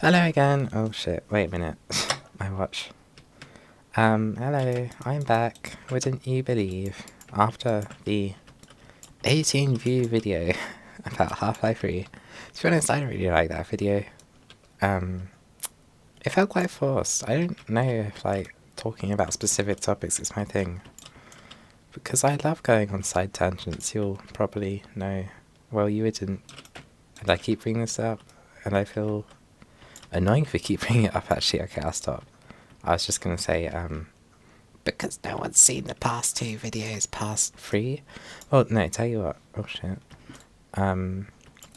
Hello again. Oh shit, wait a minute. My watch. Hello, I'm back. Wouldn't you believe? After the 18 view video about Half-Life 3. To be honest, I don't really like that video. It felt quite forced. I don't know if, like, talking about specific topics is my thing. Because I love going on side tangents, you'll probably know. Well, you wouldn't. And I keep bringing this up, and I feel annoying for keep bringing it up, actually. Okay, I'll stop. I was just gonna say, because no one's seen the past 2 videos, past 3. Well, no, tell you what. Oh shit.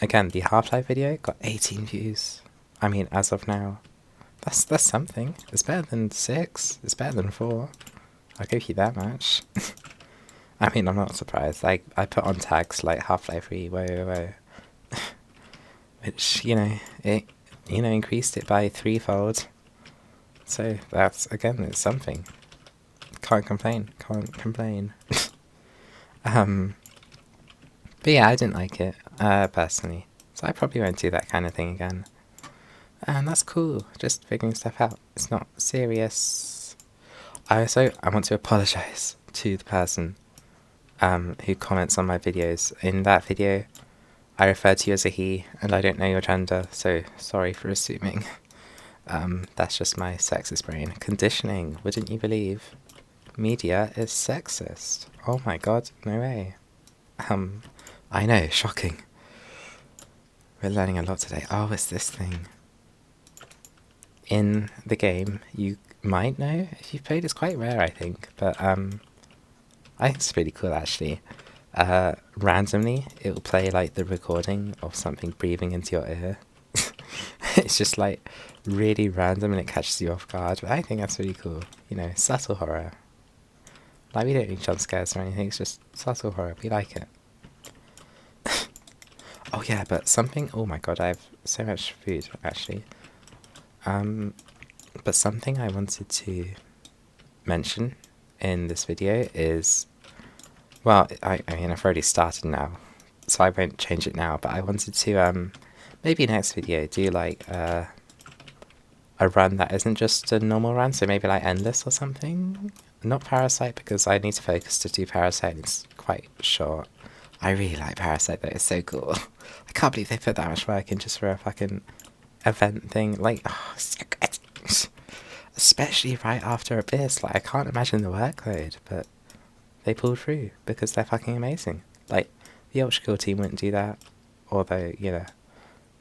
Again, the Half-Life video got 18 views. I mean, as of now, that's something. It's better than 6. It's better than 4. I'll give you that much. I mean, I'm not surprised. Like, I put on tags like Half-Life 3, whoa. Which, it, increased it by 3-fold. So, that's, again, it's something. Can't complain. But yeah, I didn't like it, personally. So I probably won't do that kind of thing again. And that's cool, just figuring stuff out. It's not serious. I want to apologise to the person who comments on my videos. In that video, I referred to you as a he, and I don't know your gender, so sorry for assuming. That's just my sexist brain. Conditioning, wouldn't you believe? Media is sexist. Oh my god, no way. I know, shocking. We're learning a lot today. Oh, it's this thing. In the game, you might know if you've played. It's quite rare, I think, but I think it's pretty cool, actually. Randomly, it will play like the recording of something breathing into your ear. It's just like really random and it catches you off guard, but I think that's really cool. Subtle horror. Like, we don't need jump scares or anything, it's just subtle horror. We like it. Oh yeah, but something... Oh my god, I have so much food, actually. But something I wanted to mention in this video is... Well, I mean, I've already started now, so I won't change it now, but I wanted to, maybe next video, do, like, a run that isn't just a normal run, so maybe, like, endless or something? Not Parasite, because I need to focus to do Parasite, it's quite short. I really like Parasite, though, it's so cool. I can't believe they put that much work in just for a fucking event thing. Like, oh, so good. Especially right after Abyss. Like, I can't imagine the workload, but they pulled through because they're fucking amazing. Like, the Ultra team wouldn't do that, although,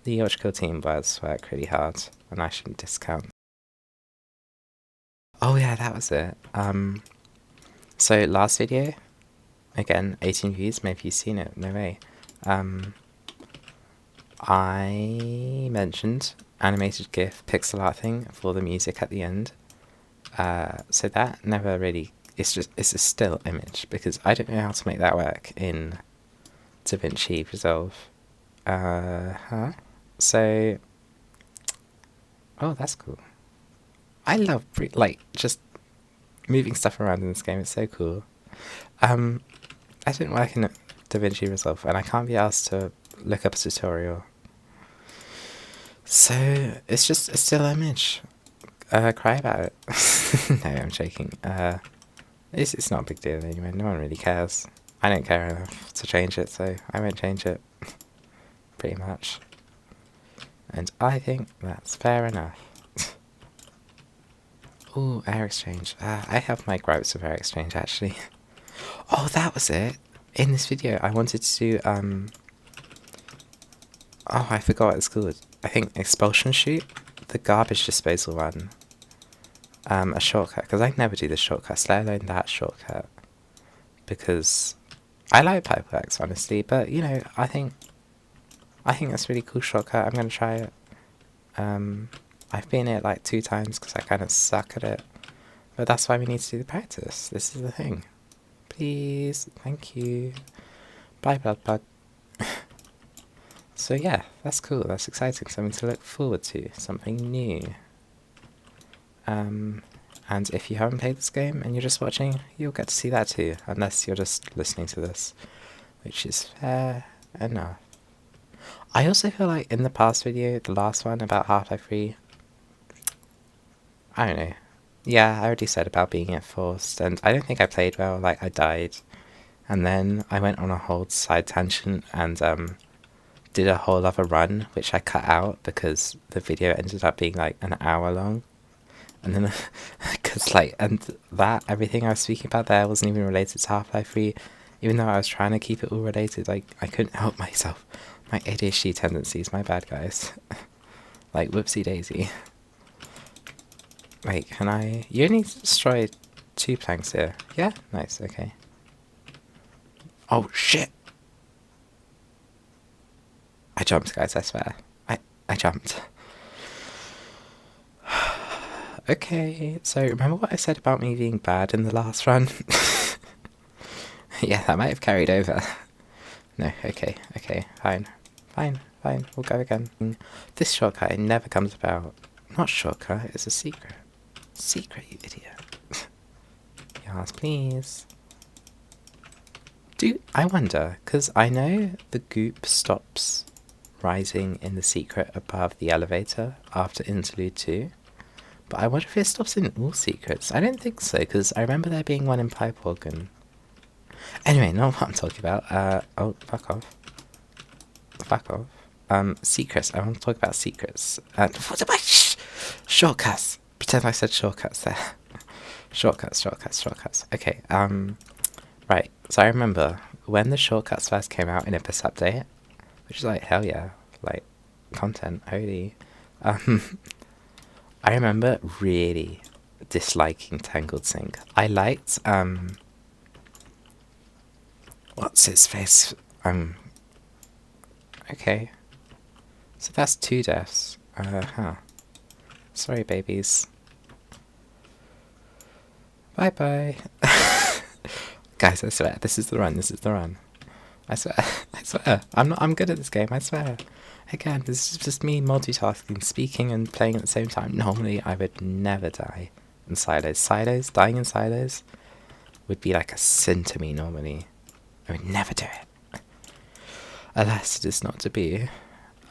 the Ultra team does work really hard, and I shouldn't discount. Oh yeah, that was it. So last video, again, 18 views, maybe you've seen it, no way. I mentioned animated GIF pixel art thing for the music at the end. So that never really... It's a still image, because I don't know how to make that work in DaVinci Resolve. So... Oh, that's cool. I love, just moving stuff around in this game. It's so cool. I didn't work in DaVinci Resolve, and I can't be asked to look up a tutorial. So, it's just a still image. Cry about it. No, I'm joking. It's not a big deal anyway. No one really cares. I don't care enough to change it, so I won't change it. Pretty much. And I think that's fair enough. Ooh, Air Exchange. I have my gripes with Air Exchange, actually. Oh, that was it. In this video, I wanted to do, oh, I forgot what it's called. I think Expulsion Shoot? The garbage disposal one. A shortcut, because I never do the shortcuts, let alone that shortcut. Because I like Pipeworks, honestly, but, I think that's a really cool shortcut. I'm going to try it. I've been in it like 2 times because I kind of suck at it. But that's why we need to do the practice. This is the thing. Please. Thank you. Bye, blood bug. So yeah, that's cool. That's exciting. Something to look forward to. Something new. And if you haven't played this game and you're just watching, you'll get to see that too. Unless you're just listening to this. Which is fair enough. I also feel like in the past video, the last one about Half-Life 3, I don't know. Yeah, I already said about being forced, and I don't think I played well, like I died. And then I went on a whole side tangent and did a whole other run, which I cut out because the video ended up being like an hour long. And then, because like, and that, everything I was speaking about there wasn't even related to Half-Life 3, even though I was trying to keep it all related, like, I couldn't help myself. My ADHD tendencies, my bad, guys. Like, whoopsie daisy. Wait, can I? You only destroyed 2 planks here. Yeah? Nice, okay. Oh, shit! I jumped, guys, I swear. I jumped. Okay, so remember what I said about me being bad in the last run? Yeah, that might have carried over. No, okay, fine. We'll go again. This shortcut never comes about. Not shortcut, it's a secret. Secret, you idiot. Yes, please. I wonder, because I know the goop stops rising in the secret above the elevator after interlude 2. But I wonder if it stops in all secrets. I don't think so, because I remember there being one in Pipe Organ. Anyway, not what I'm talking about. Oh, fuck off. Fuck off. Secrets. I want to talk about secrets. What am I? Shortcuts. Pretend I said shortcuts there. Shortcuts. Okay, right. So I remember when the shortcuts first came out in Ibis Update, which is like, hell yeah. Like, content, holy. I remember really disliking Tangled Sync. I liked, what's his face? Okay. So that's 2 deaths. Sorry, babies. Bye-bye. Guys, I swear, this is the run. I swear. I'm good at this game, I swear. Again, this is just me multitasking, speaking and playing at the same time. Normally, I would never die in silos. Dying in silos would be like a sin to me normally. I would never do it. Alas, it is not to be.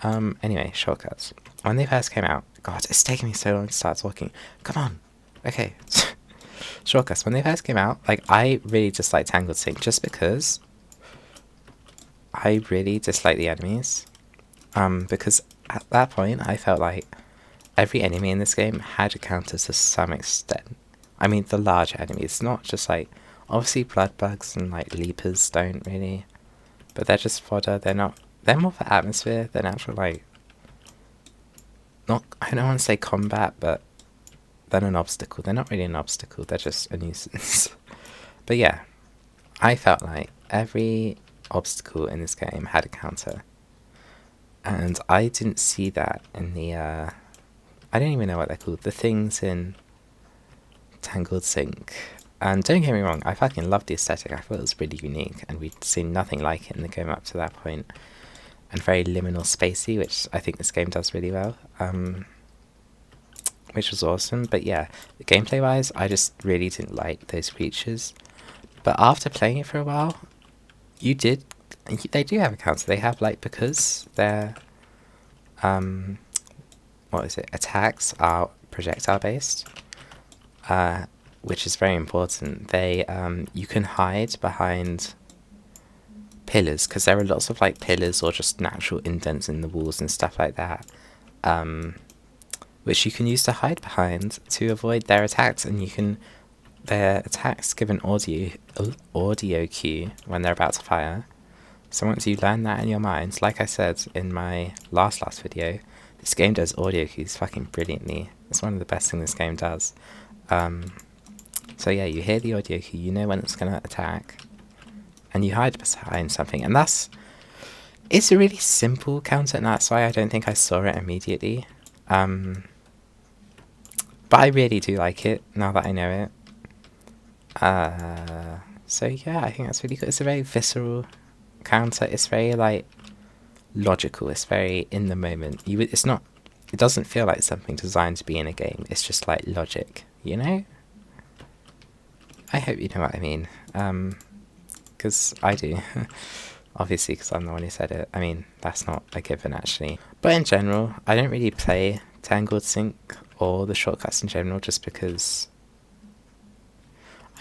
Anyway, shortcuts. When they first came out, God, it's taking me so long to start talking. Come on. Okay. Shortcuts. When they first came out, like, I really disliked Tangled Sync just because I really dislike the enemies. Because at that point, I felt like every enemy in this game had a counter to some extent. I mean, the large enemies, not just like, obviously blood bugs and like leapers don't really, but they're just fodder. They're more for atmosphere than actual like, not, I don't want to say combat, but than an obstacle. They're not really an obstacle, they're just a nuisance. But yeah, I felt like every obstacle in this game had a counter. And I didn't see that in the, I don't even know what they're called, the things in Tangled Sync. And don't get me wrong, I fucking loved the aesthetic, I thought it was really unique, and we'd seen nothing like it in the game up to that point. And very liminal spacey, which I think this game does really well. Which was awesome, but yeah, gameplay-wise, I just really didn't like those creatures. But after playing it for a while, they do have a counter. They have, like, because their, attacks are projectile-based, which is very important. You can hide behind pillars, because there are lots of, like, pillars or just natural indents in the walls and stuff like that, which you can use to hide behind to avoid their attacks, and their attacks give an audio cue when they're about to fire. So once you learn that in your mind, like I said in my last video, this game does audio cues fucking brilliantly. It's one of the best things this game does. So yeah, you hear the audio cue, you know when it's going to attack, and you hide behind something, and it's a really simple counter, and that's why I don't think I saw it immediately. But I really do like it, now that I know it. So yeah, I think that's really good. It's a very visceral counter. It's very, like, logical. It's very in the moment. It doesn't feel like something designed to be in a game. It's just, like, logic, you know? I hope you know what I mean. Because I do. obviously because I'm the one who said it. I mean, that's not a given actually. But in general, I don't really play Tangled Sync or the shortcuts in general just because,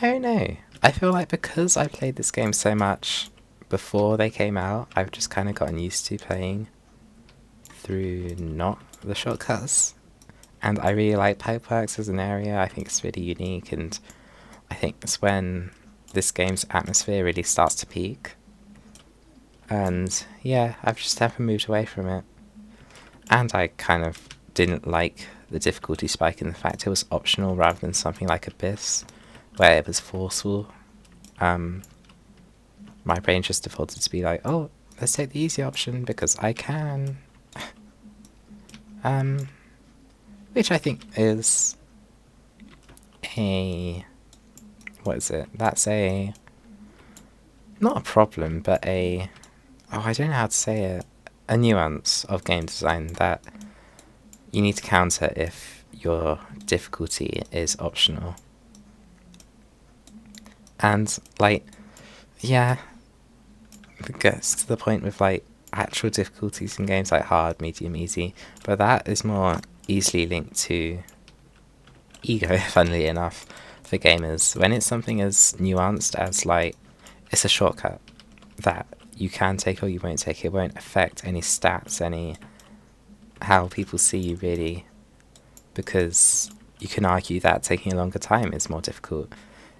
I don't know. I feel like because I played this game so much before they came out, I've just kind of gotten used to playing through not the shortcuts. And I really like Pipeworks as an area. I think it's really unique, and I think it's when this game's atmosphere really starts to peak. And yeah, I've just never moved away from it. And I kind of didn't like the difficulty spike in the fact it was optional rather than something like Abyss, where it was forceful. My brain just defaulted to be like, oh, let's take the easy option because I can. Which I think is a... what is it? That's a... not a problem, but a... oh, I don't know how to say it. A nuance of game design that you need to counter if your difficulty is optional. And, like, yeah, it gets to the point with, like, actual difficulties in games like hard, medium, easy, but that is more easily linked to ego, funnily enough, for gamers. When it's something as nuanced as, like, it's a shortcut that you can take or you won't take, it won't affect any stats, any how people see you really, because you can argue that taking a longer time is more difficult.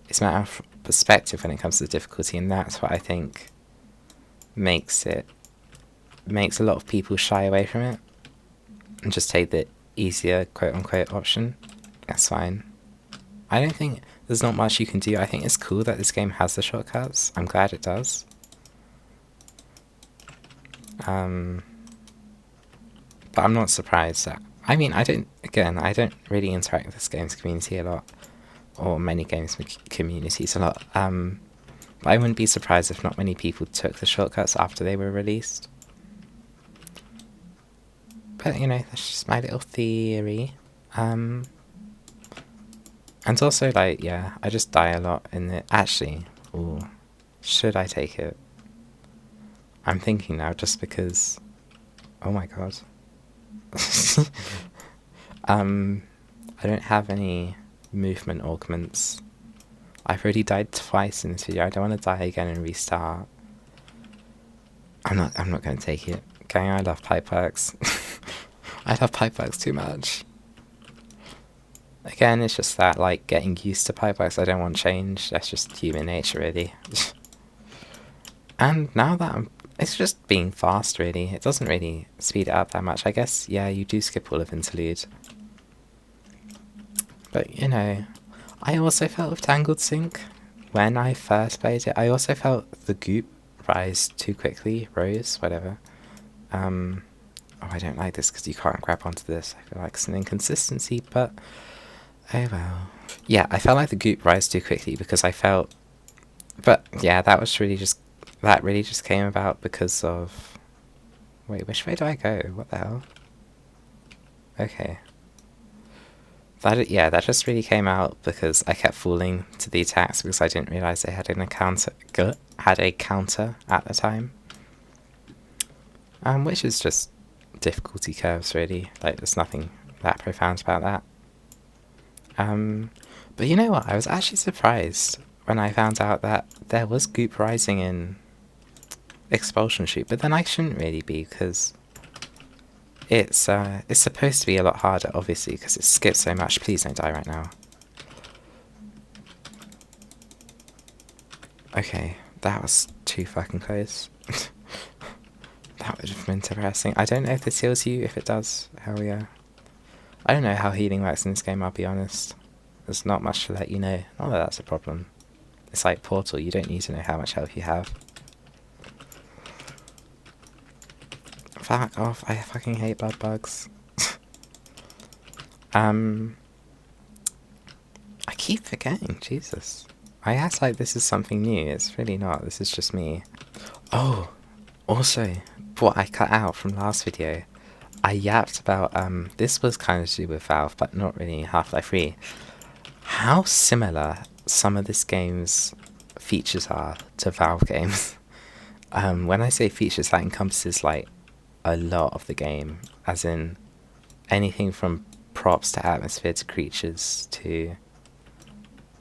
It's a matter of perspective when it comes to difficulty, and that's what I think makes a lot of people shy away from it and just take the easier quote-unquote option. That's fine. I don't think there's not much you can do. I think it's cool that this game has the shortcuts. I'm glad it does. But I'm not surprised that... I mean, I don't really interact with this game's community a lot, or many games communities a lot. But I wouldn't be surprised if not many people took the shortcuts after they were released. But, you know, that's just my little theory. And also, like, yeah, I just die a lot in it. Actually, ooh, should I take it? I'm thinking now, just because... oh my god. I don't have any movement augments. I've already died twice in this video. I don't want to die again and restart. I'm not going to take it. Gang, I love Pipeworks. I love Pipeworks too much. Again, it's just that, like, getting used to Pipeworks, I don't want change. That's just human nature, really. And now that it's just being fast, really. It doesn't really speed it up that much. I guess, yeah, you do skip all of interlude. But, you know, I also felt with Tangled Sync, when I first played it, I also felt the goop rise too quickly. Rose, whatever. Oh, I don't like this because you can't grab onto this. I feel like it's an inconsistency, but oh well. Yeah, I felt like the goop rise too quickly because I felt... but, yeah, that really just came about because of... wait, which way do I go? What the hell? Okay. That just really came out because I kept falling to the attacks because I didn't realise they had a counter at the time. Which is just difficulty curves, really. Like, there's nothing that profound about that. But you know what? I was actually surprised when I found out that there was goop rising in Expulsion Shoot, but then I shouldn't really be because it's supposed to be a lot harder, obviously, because it skips so much. Please don't die right now. Okay, that was too fucking close. That would have been depressing. I don't know if this heals you. If it does, hell yeah. I don't know how healing works in this game, I'll be honest. There's not much to let you know. Not that that's a problem. It's like Portal, you don't need to know how much health you have. Fuck off, I fucking hate blood bugs. I keep forgetting, Jesus. I act like this is something new, it's really not, this is just me. Oh, also, what I cut out from last video, I yapped about, this was kind of to do with Valve, but not really Half-Life 3. How similar some of this game's features are to Valve games. When I say features, that encompasses like a lot of the game, as in anything from props to atmosphere to creatures to,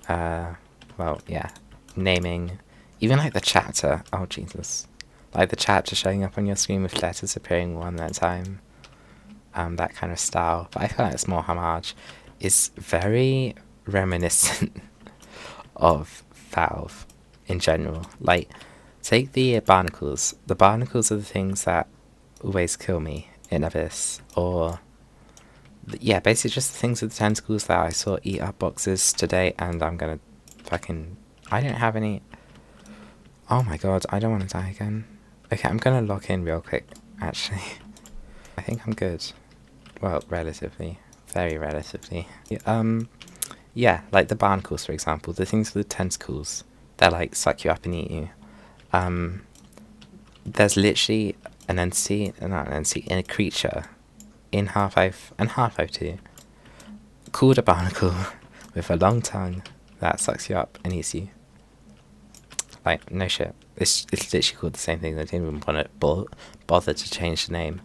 well, yeah, naming, even like the chapter. Oh Jesus, like the chapter showing up on your screen with letters appearing one at a time. That kind of style. But I feel like it's more homage. It's very reminiscent of Valve in general. Like, take the barnacles. The barnacles are the things that always kill me in Abyss. Or, yeah, basically just the things with the tentacles that I saw eat up boxes today, and I'm gonna fucking... I don't have any... Oh my god, I don't want to die again. Okay, I'm gonna log in real quick, actually. I think I'm good. Well, relatively. Very relatively. Yeah, like the barnacles, for example. The things with the tentacles that, like, suck you up and eat you. There's literally an entity, not an entity, in a creature in Half-Life, and Half-Life 2, called a barnacle with a long tongue that sucks you up and eats you. Like, no shit. It's literally called the same thing. They didn't even want to bother to change the name.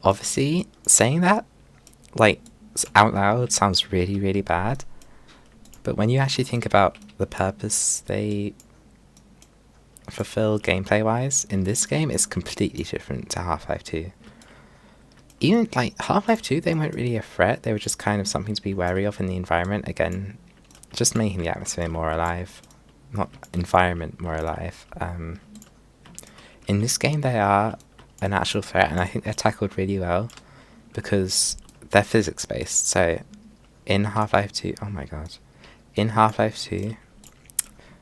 Obviously, saying that, like, out loud sounds really, really bad. But when you actually think about the purpose they fulfill gameplay-wise, in this game, it's completely different to Half-Life 2. Even, like, Half-Life 2, they weren't really a threat. They were just kind of something to be wary of in the environment. Again, just making the atmosphere more alive. Not environment more alive. In this game, they are an actual threat, and I think they're tackled really well because they're physics-based. So, in Half-Life 2... Oh my god. In Half-Life 2,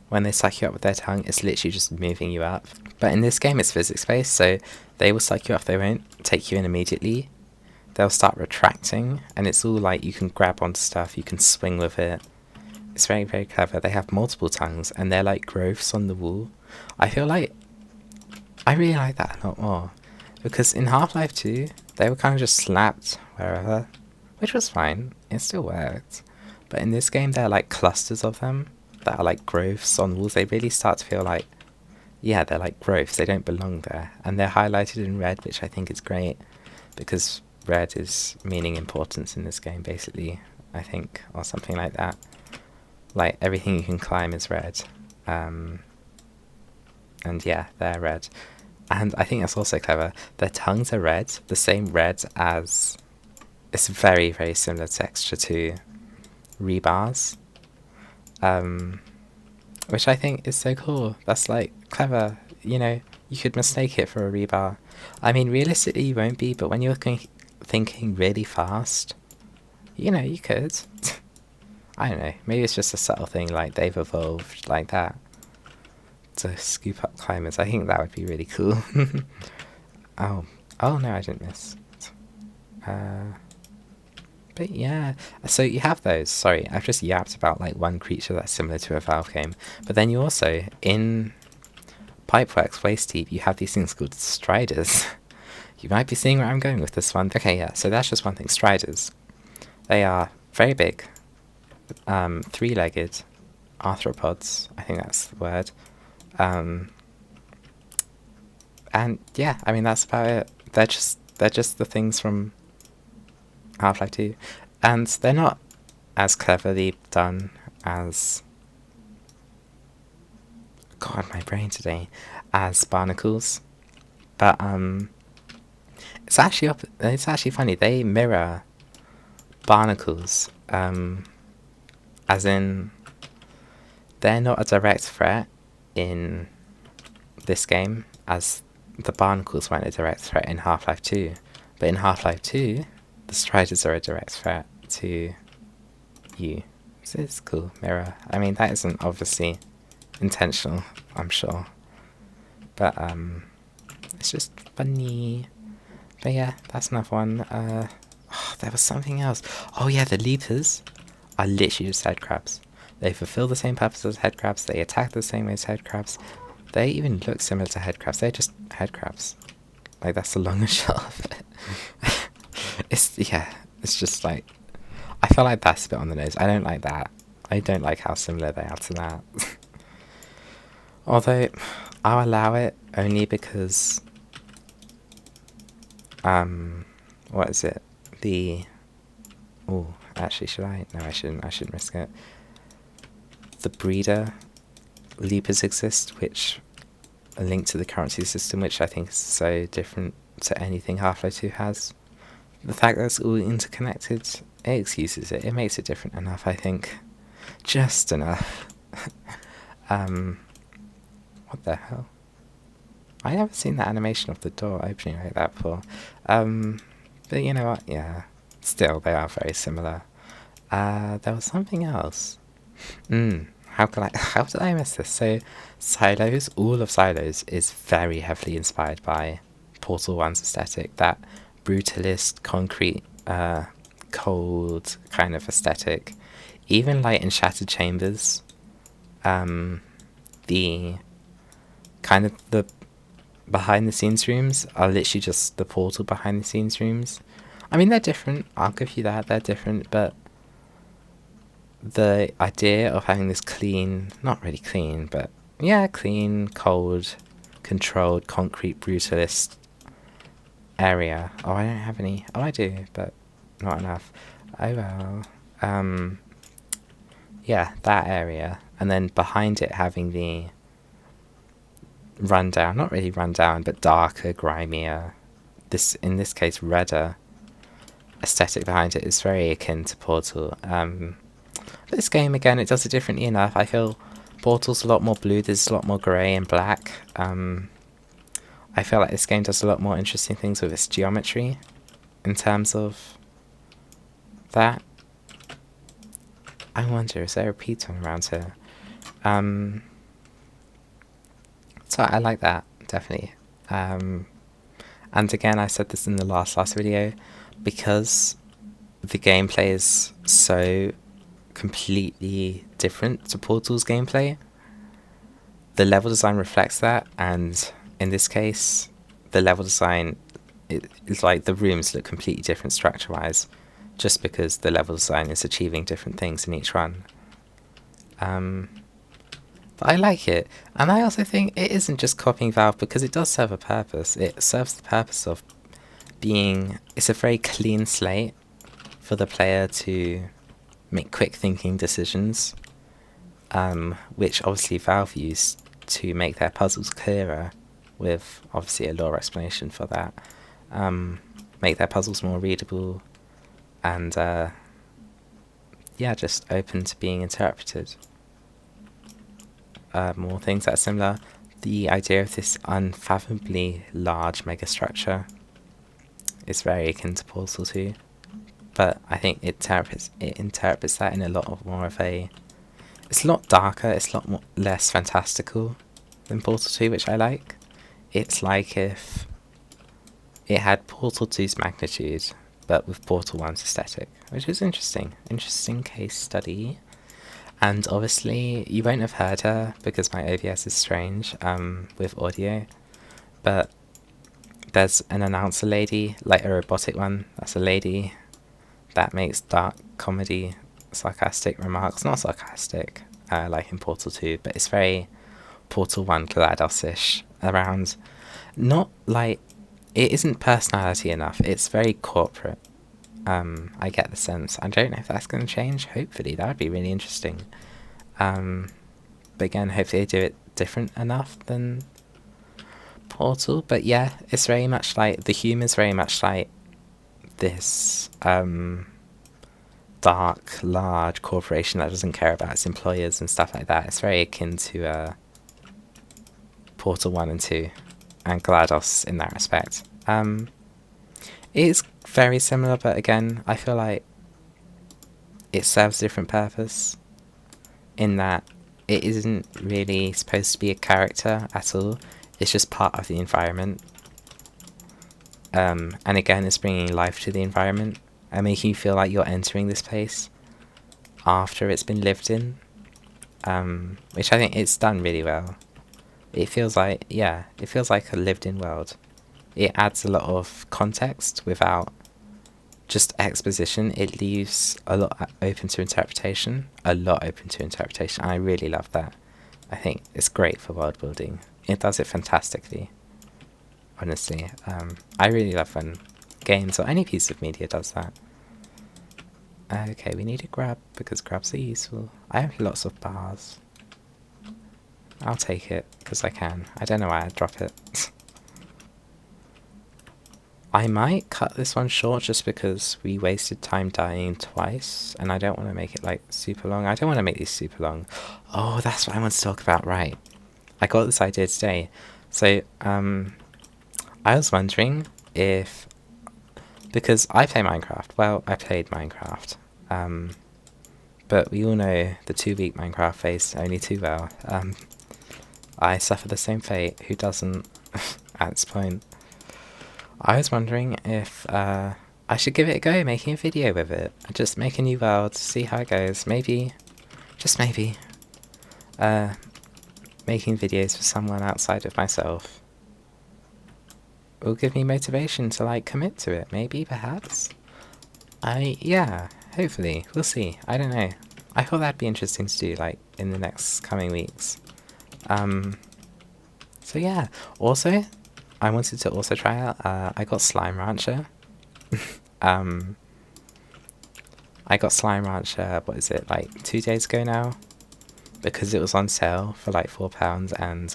when they suck you up with their tongue, it's literally just moving you up. But in this game, it's physics-based, so they will suck you up. They won't take you in immediately. They'll start retracting, and it's all like you can grab onto stuff, you can swing with it. It's very, very clever. They have multiple tongues, and they're like growths on the wall. I feel like I really like that a lot more. Because in Half-Life 2, they were kind of just slapped wherever, which was fine. It still worked. But in this game, there are like clusters of them that are like growths on walls. They really start to feel like, yeah, they're like growths. They don't belong there. And they're highlighted in red, which I think is great. Because red is meaning importance in this game, basically, I think. Or something like that. Like, everything you can climb is red. And yeah, they're red. And I think that's also clever. Their tongues are red. The same red as... It's very, very similar texture to rebars. Which I think is so cool. That's, like, clever. You know, you could mistake it for a rebar. I mean, realistically, you won't be, but when you're thinking really fast, you know, you could. I don't know. Maybe it's just a subtle thing, like they've evolved like that to scoop up climbers. I think that would be really cool. Oh no, I didn't miss. But yeah, so you have those. Sorry, I've just yapped about like one creature that's similar to a Valve game. But then you also, in Pipeworks Waist Deep, you have these things called striders. You might be seeing where I'm going with this one. Okay, yeah, so that's just one thing. Striders. They are very big, three-legged arthropods. I think that's the word. And yeah, I mean, that's about it. They're just the things from Half-Life 2. And they're not as cleverly done as... God, my brain today. As barnacles. But, it's actually funny. They mirror barnacles. As in, they're not a direct threat in this game, as the barnacles weren't a direct threat in Half-Life 2. But in Half-Life 2, the striders are a direct threat to you. So it's cool, mirror. I mean, that isn't obviously intentional, I'm sure. But, it's just funny. But yeah, that's another one. There was something else. Oh yeah, the leapers are literally just headcrabs. They fulfill the same purpose as headcrabs. They attack the same way as headcrabs. They even look similar to headcrabs. They're just headcrabs. Like, that's the long and short of it. It's just like... I feel like that's a bit on the nose. I don't like that. I don't like how similar they are to that. Although, I'll allow it only because, what is it? Oh, actually, should I? No, I shouldn't. I shouldn't risk it. The breeder loopers exist, which are linked to the currency system, which I think is so different to anything Half-Life 2 has. The fact that it's all interconnected, it excuses it. It makes it different enough, I think. Just enough. What the hell? I never seen that animation of the door opening like that before. But you know what? Yeah. Still, they are very similar. There was something else. How did I miss this? So, Silos, all of Silos is very heavily inspired by Portal 1's aesthetic. That brutalist, concrete, cold kind of aesthetic. Even like in Shattered Chambers, the kind of the behind the scenes rooms are literally just the Portal behind the scenes rooms. I mean, they're different, I'll give you that, they're different, but the idea of having this clean, not really clean, but yeah, clean, cold, controlled, concrete, brutalist area. Oh, I don't have any. Oh, I do, but not enough. Oh well. Yeah, that area. And then behind it having the rundown, not really rundown, but darker, grimier, in this case redder aesthetic behind it is very akin to Portal. This game, again, it does it differently enough. I feel Portal's a lot more blue, there's a lot more grey and black. I feel like this game does a lot more interesting things with its geometry in terms of that. I wonder, is there a piton around here? So I like that, definitely. And again, I said this in the last video, because the gameplay is so completely different to Portal's gameplay, the level design reflects that, and in this case, the level design is like the rooms look completely different structure-wise, just because the level design is achieving different things in each run. But I like it, and I also think it isn't just copying Valve, because it does serve a purpose. It serves the purpose of being, it's a very clean slate for the player to make quick thinking decisions, which obviously Valve used to make their puzzles clearer, with obviously a lore explanation for that. Make their puzzles more readable, and yeah, just open to being interpreted. More things that are similar. The idea of this unfathomably large megastructure is very akin to Portal 2, but I think it interprets that in a lot of more of a... It's a lot darker, it's a lot less fantastical than Portal 2, which I like. It's like if it had Portal 2's magnitude, but with Portal 1's aesthetic, which is interesting. Interesting case study. And obviously, you won't have heard her, because my OBS is strange with audio, but there's an announcer lady, like a robotic one, that's a lady that makes dark comedy, sarcastic remarks. Not sarcastic, like in Portal 2, but it's very Portal 1 GLaDOS-ish around. Not like, it isn't personality enough, it's very corporate. I get the sense. I don't know if that's going to change. Hopefully, that would be really interesting. But again, hopefully they do it different enough than Portal. But yeah, it's very much like, the humour is very much like this dark, large corporation that doesn't care about its employers and stuff like that. It's very akin to Portal 1 and 2 and GLaDOS in that respect. It is very similar, but again, I feel like it serves a different purpose in that it isn't really supposed to be a character at all. It's just part of the environment. And again, it's bringing life to the environment and making you feel like you're entering this place after it's been lived in, which I think it's done really well. It feels like, yeah, it feels like a lived-in world. It adds a lot of context without just exposition. It leaves a lot open to interpretation. A lot open to interpretation. I really love that. I think it's great for world building. it does it fantastically. Honestly, I really love when games or any piece of media does that. Okay, we need a grab because grabs are useful. I have lots of bars. I'll take it because I can. I don't know why I'd drop it. I might cut this one short just because we wasted time dying twice, and I don't want to make it like super long. I don't want to make these super long. Oh, that's what I want to talk about, right. I got this idea today. So, I was wondering if, because I play Minecraft, well, I played Minecraft, but we all know the 2-week Minecraft phase only too well. I suffer the same fate, who doesn't, at this point. I was wondering if I should give it a go, making a video with it. Just make a new world, see how it goes. Maybe, just maybe, making videos for someone outside of myself will give me motivation to, like, commit to it. Maybe, perhaps? Yeah, hopefully. We'll see. I don't know. I thought that'd be interesting to do, like, in the next coming weeks. So yeah. Also, I wanted to also try out, I got Slime Rancher. I got Slime Rancher, what is it, like 2 days ago now? Because it was on sale for like £4, and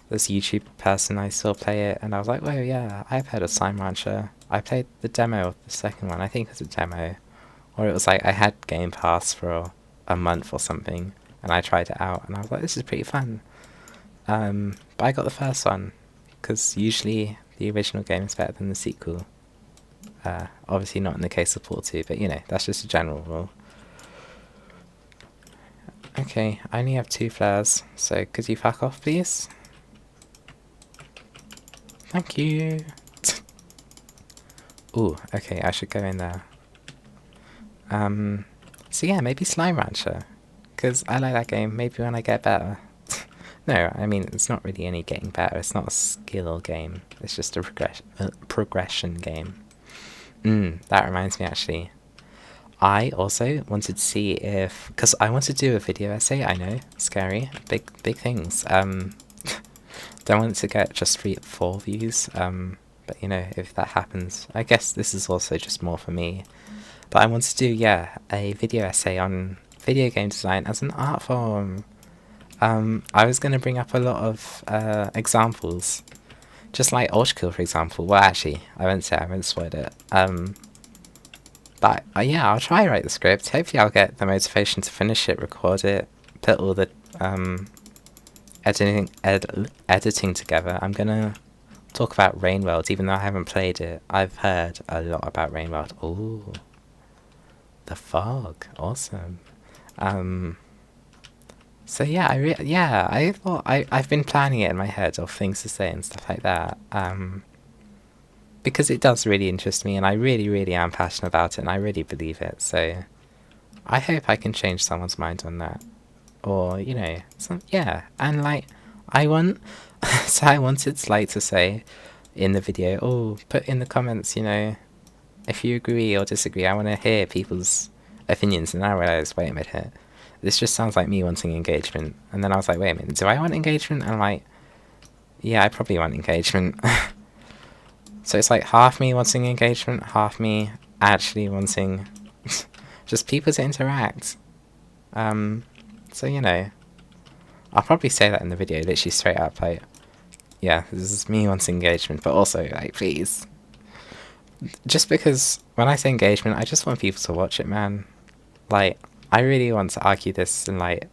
this YouTube person I saw play it, and I was like, whoa, yeah, I've heard of Slime Rancher. I played the demo of the second one, I think it was a demo. Or it was like I had Game Pass for a month or something, and I tried it out, and I was like, this is pretty fun. But I got the first one, because usually the original game is better than the sequel. Obviously not in the case of Port 2, but you know, that's just a general rule. Okay, I only have 2 flares, so could you fuck off, please? Thank you! Ooh, okay, I should go in there. So yeah, maybe Slime Rancher, because I like that game. Maybe when I get better. No, I mean, it's not really any getting better. It's not a skill game. It's just a progression game. That reminds me, actually. I also wanted to see if... because I want to do a video essay, I know. Scary. Big things. Don't want it to get just 4 views. But, you know, if that happens... I guess this is also just more for me. But I want to do, yeah, a video essay on video game design as an art form. I was going to bring up a lot of examples, just like Ultrakill, for example. Well, actually, I won't spoil it. But yeah, I'll try to write the script. Hopefully I'll get the motivation to finish it, record it, put all the editing together. I'm going to talk about Rainworld, even though I haven't played it. I've heard a lot about Rainworld. Ooh, the fog. Awesome. So yeah, I thought I've been planning it in my head of things to say and stuff like that. Because it does really interest me, and I really am passionate about it, and I really believe it. So I hope I can change someone's mind on that, or you know, yeah. And like, I wanted like to say in the video, oh, put in the comments, you know, if you agree or disagree. I want to hear people's opinions. And I realized, wait a minute. This just sounds like me wanting engagement. And then I was like, wait a minute, do I want engagement? And I'm like, yeah, I probably want engagement. So it's like half me wanting engagement, half me actually wanting just people to interact. So, you know, I'll probably say that in the video, literally straight up, like, yeah, this is me wanting engagement, but also, like, please. Just because when I say engagement, I just want people to watch it, man. Like, I really want to argue this and, like,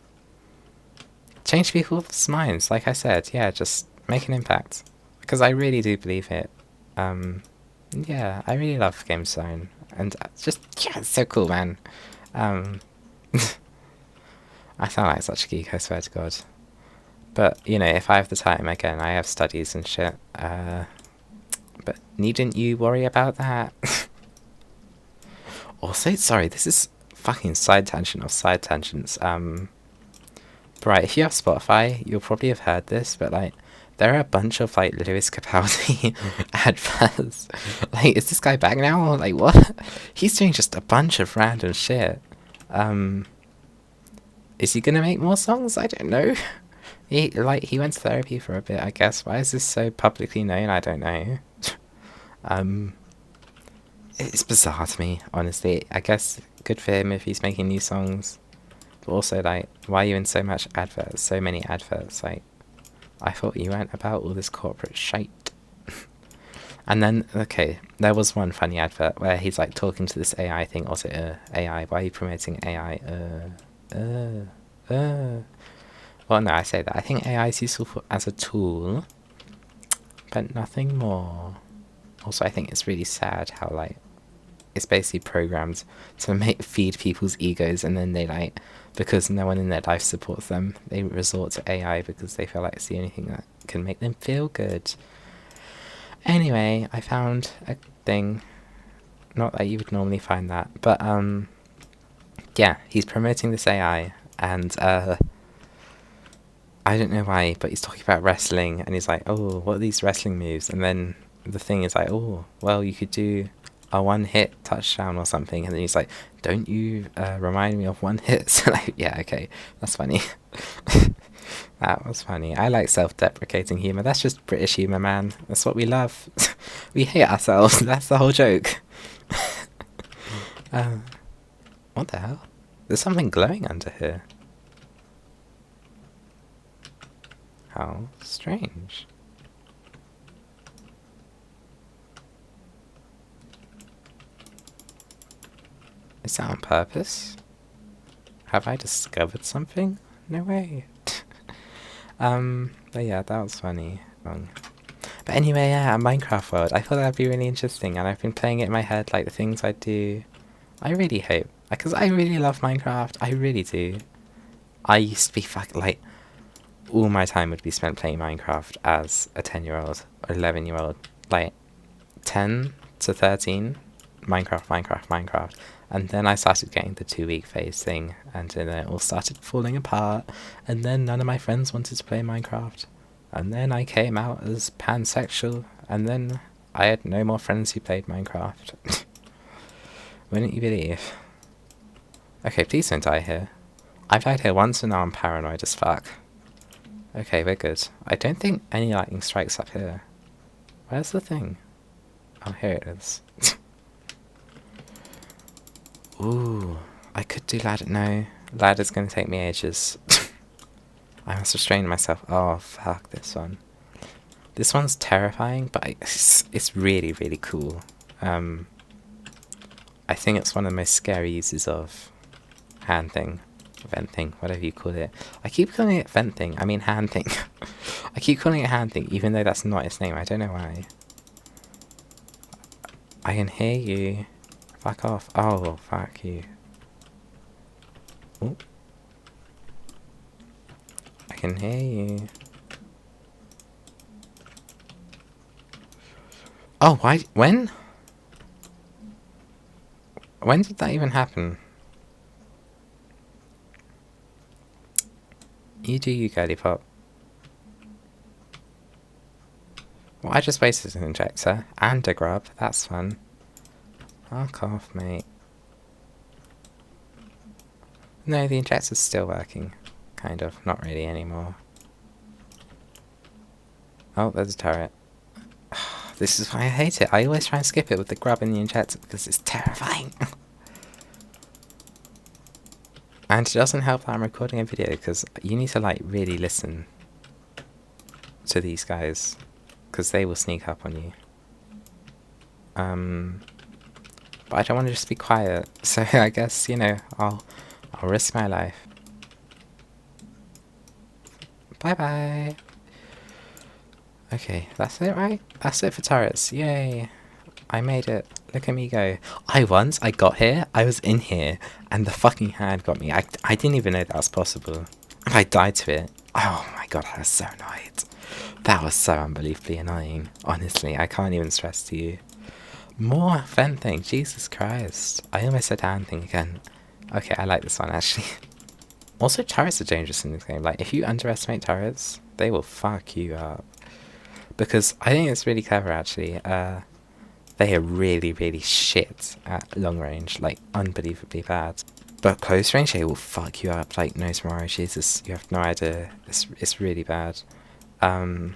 change people's minds. Like I said, yeah, just make an impact. Because I really do believe it. Yeah, I really love game design. And just, yeah, it's so cool, man. I sound like such a geek, I swear to God. But, you know, if I have the time, again, I have studies and shit. But needn't you worry about that? Also, sorry, this is fucking side tangent of side tangents. Right, if you have Spotify, you'll probably have heard this, but like, there are a bunch of like Lewis Capaldi adverts. Like, is this guy back now? Or, like, what? He's doing just a bunch of random shit. Is he gonna make more songs? I don't know. He went to therapy for a bit, I guess. Why is this so publicly known? I don't know. um, it's bizarre to me, honestly. I guess good for him if he's making new songs. But also, like, why are you in so much adverts? So many adverts, like, I thought you weren't about all this corporate shite. And then, okay, there was one funny advert where he's like talking to this AI thing. Also, AI, why are you promoting AI? Well, no, I say that. I think AI is useful as a tool, but nothing more. Also, I think it's really sad how, like, it's basically programmed to feed people's egos, and then they, like, because no one in their life supports them, they resort to AI because they feel like it's the only thing that can make them feel good. Anyway, I found a thing. Not that you would normally find that, but yeah, he's promoting this AI, and I don't know why, but he's talking about wrestling, and he's like, oh, what are these wrestling moves? And then the thing is like, oh, well, you could do a one-hit touchdown or something, and then he's like, don't you remind me of one hit? So like, yeah, okay, that's funny. That was funny. I like self-deprecating humour. That's just British humour, man. That's what we love. We hate ourselves. That's the whole joke. What the hell? There's something glowing under here. How strange. Is that on purpose? Have I discovered something? No way. But yeah, that was funny. Wrong. But anyway, yeah, Minecraft World. I thought that'd be really interesting, and I've been playing it in my head, like the things I do. I really hope, because I really love Minecraft. I really do. I used to be like, all my time would be spent playing Minecraft as a 10-year-old or 11-year-old. Like, 10 to 13, Minecraft. And then I started getting the 2-week phase thing, and then it all started falling apart, and then none of my friends wanted to play Minecraft. And then I came out as pansexual, and then I had no more friends who played Minecraft. Wouldn't you believe? Okay, please don't die here. I've died here once and now I'm paranoid as fuck. Okay, we're good. I don't think any lightning strikes up here. Where's the thing? Oh, here it is. Ooh, I could do ladder. No, ladder's gonna take me ages. I must restrain myself. Oh, fuck this one. This one's terrifying, but it's really, really cool. I think it's one of the most scary uses of hand thing, vent thing, whatever you call it. I keep calling it vent thing, I mean hand thing. I keep calling it hand thing, even though that's not its name. I don't know why. I can hear you. Fuck off. Oh, fuck you. Ooh. I can hear you. Oh, why? When? When did that even happen? You do you, girly pop. Well, I just wasted an injector and a grub. That's fun. Fuck off, mate. No, the injector's still working. Kind of. Not really anymore. Oh, there's a turret. This is why I hate it. I always try and skip it with the grub and the injector because it's terrifying. And it doesn't help that I'm recording a video because you need to like really listen to these guys because they will sneak up on you. But I don't want to just be quiet, so I guess, you know, I'll risk my life. Bye bye. Okay, that's it, right? That's it for turrets. Yay. I made it. Look at me go. I got here, I was in here, and the fucking hand got me. I didn't even know that was possible. And I died to it. Oh my god, I was so annoyed. That was so unbelievably annoying. Honestly, I can't even stress to you. More vent thing, Jesus Christ. I almost said hand thing again. Okay, I like this one actually. Also, turrets are dangerous in this game. Like, if you underestimate turrets, they will fuck you up. Because I think it's really clever actually. They are really, really shit at long range. Like, unbelievably bad. But close range here will fuck you up like no tomorrow. Jesus, you have no idea. It's really bad. And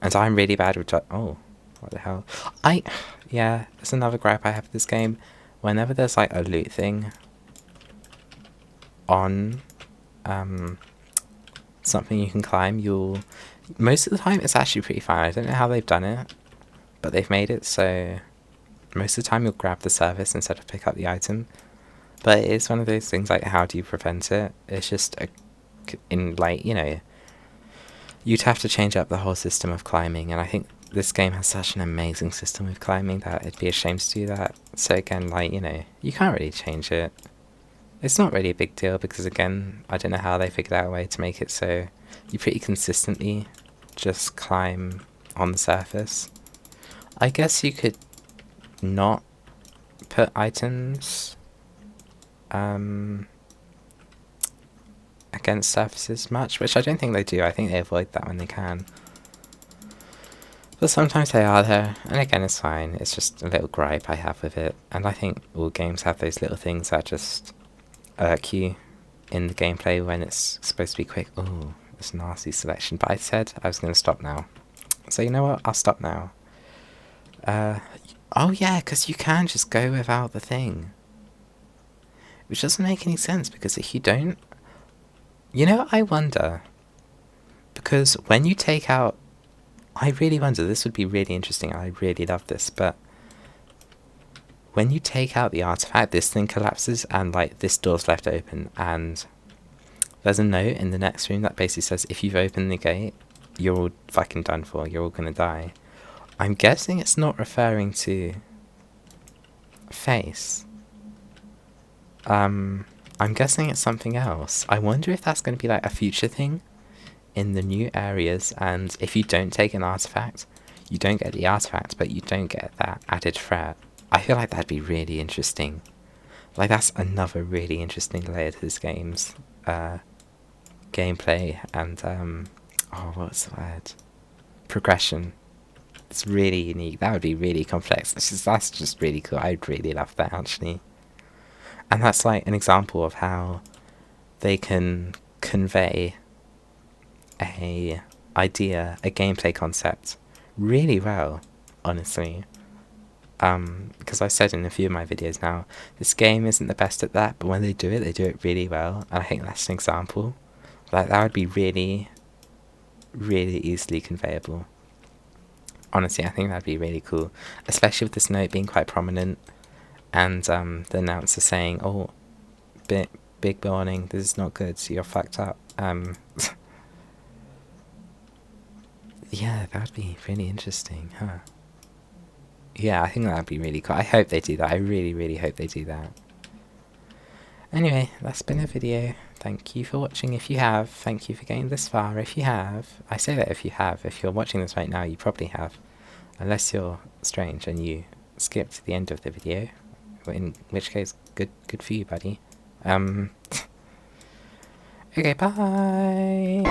I'm really bad with oh, what the hell? Yeah, that's another gripe I have with this game. Whenever there's like a loot thing on something you can climb, most of the time it's actually pretty fine. I don't know how they've done it, but they've made it so most of the time you'll grab the service instead of pick up the item. But it is one of those things, like, how do you prevent it? It's just you'd have to change up the whole system of climbing, and I think this game has such an amazing system of climbing that it'd be a shame to do that. So again, you can't really change it. It's not really a big deal because, again, I don't know how they figured out a way to make it so you pretty consistently just climb on the surface. I guess you could not put items against surfaces much, which I don't think they do. I think they avoid that when they can. But sometimes they are there, and again, it's fine. It's just a little gripe I have with it. And I think all games have those little things that just irk you in the gameplay when it's supposed to be quick. Oh, it's a nasty selection. But I said I was going to stop now. So you know what? I'll stop now. Oh yeah, because you can just go without the thing. Which doesn't make any sense, because if you don't... I wonder. Because when you take out... I really wonder, this would be really interesting, I really love this, but... when you take out the artifact, this thing collapses, and, this door's left open, and... there's a note in the next room that basically says, if you've opened the gate, you're all fucking done for, you're all gonna die. I'm guessing it's not referring to... face. I'm guessing it's something else. I wonder if that's going to be a future thing in the new areas, and if you don't take an artifact, you don't get the artifact, but you don't get that added threat. I feel like that'd be really interesting. That's another really interesting layer to this game's gameplay and, what's the word? Progression. It's really unique. That would be really complex. That's just really cool. I'd really love that, actually. And that's an example of how they can convey a idea, a gameplay concept really well, honestly. Because I've said in a few of my videos now, this game isn't the best at that, but when they do it really well, and I think that's an example. That would be really, really easily conveyable. Honestly, I think that'd be really cool, especially with this note being quite prominent. And the announcer saying, oh, big warning, this is not good, so you're fucked up. Yeah, that would be really interesting, huh? Yeah, I think that would be really cool. I hope they do that. I really, really hope they do that. Anyway, that's been a video. Thank you for watching if you have. Thank you for getting this far if you have. I say that if you have. If you're watching this right now, you probably have. Unless you're strange and you skipped to the end of the video. In which case, good for you, buddy. Okay, bye!